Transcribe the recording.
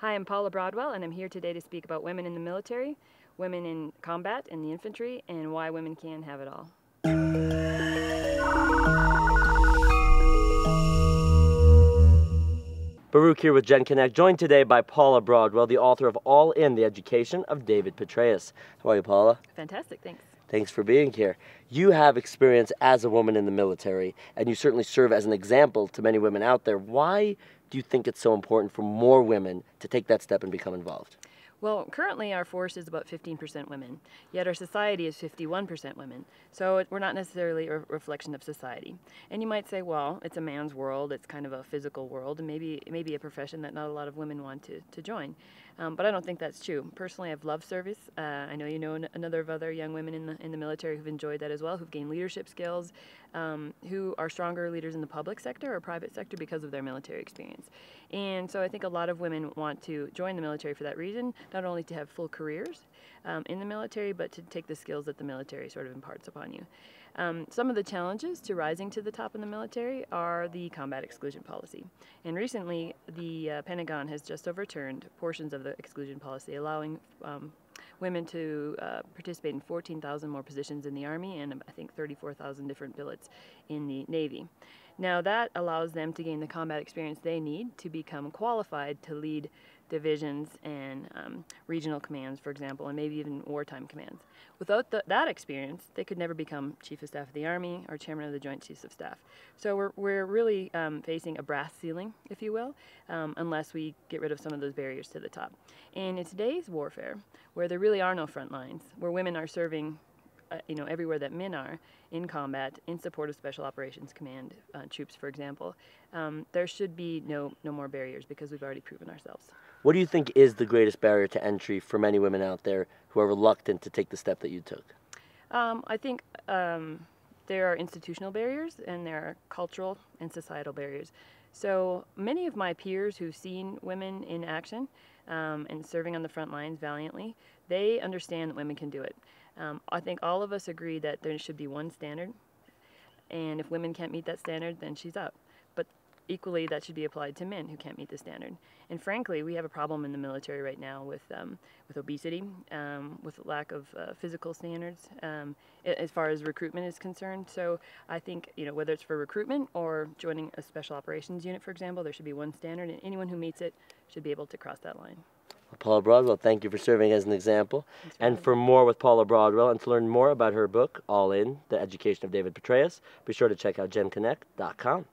Hi, I'm Paula Broadwell, and I'm here today to speak about women in the military, women in combat, in the infantry, and why women can have it all. Baruch here with genConnect, joined today by Paula Broadwell, the author of All In, The Education of David Petraeus. How are you, Paula? Fantastic, thanks. Thanks for being here. You have experience as a woman in the military, and you certainly serve as an example to many women out there. Why do you think it's so important for more women to take that step and become involved? Well, currently our force is about 15% women, yet our society is 51% women, so we're not necessarily a reflection of society. And you might say, well, it's a man's world, it's kind of a physical world, and maybe a profession that not a lot of women want to join. But I don't think that's true. Personally, I've loved service. I know you know another of other young women in the military who've enjoyed that as well, who've gained leadership skills, who are stronger leaders in the public sector or private sector because of their military experience. And so I think a lot of women want to join the military for that reason, not only to have full careers in the military, but to take the skills that the military sort of imparts upon you. Some of the challenges to rising to the top in the military are the combat exclusion policy. And recently, the Pentagon has just overturned portions of the exclusion policy, allowing women to participate in 14,000 more positions in the Army and I think 34,000 different billets in the Navy. Now that allows them to gain the combat experience they need to become qualified to lead divisions and regional commands, for example, and maybe even wartime commands. Without that experience, they could never become Chief of Staff of the Army or Chairman of the Joint Chiefs of Staff. So we're really facing a brass ceiling, if you will, unless we get rid of some of those barriers to the top. And in today's warfare, where there really are no front lines, where women are serving everywhere that men are in combat, in support of Special Operations Command troops, for example, there should be no more barriers because we've already proven ourselves. What do you think is the greatest barrier to entry for many women out there who are reluctant to take the step that you took? I think there are institutional barriers and there are cultural and societal barriers. So many of my peers who've seen women in action and serving on the front lines valiantly, they understand that women can do it. I think all of us agree that there should be one standard, and if women can't meet that standard, then she's out. But equally, that should be applied to men who can't meet the standard. And frankly, we have a problem in the military right now with obesity, with lack of physical standards as far as recruitment is concerned. So I think, whether it's for recruitment or joining a special operations unit, for example, there should be one standard, and anyone who meets it should be able to cross that line. Paula Broadwell, thank you for serving as an example. And for more with Paula Broadwell and to learn more about her book, All In, The Education of David Petraeus, be sure to check out genConnect.com.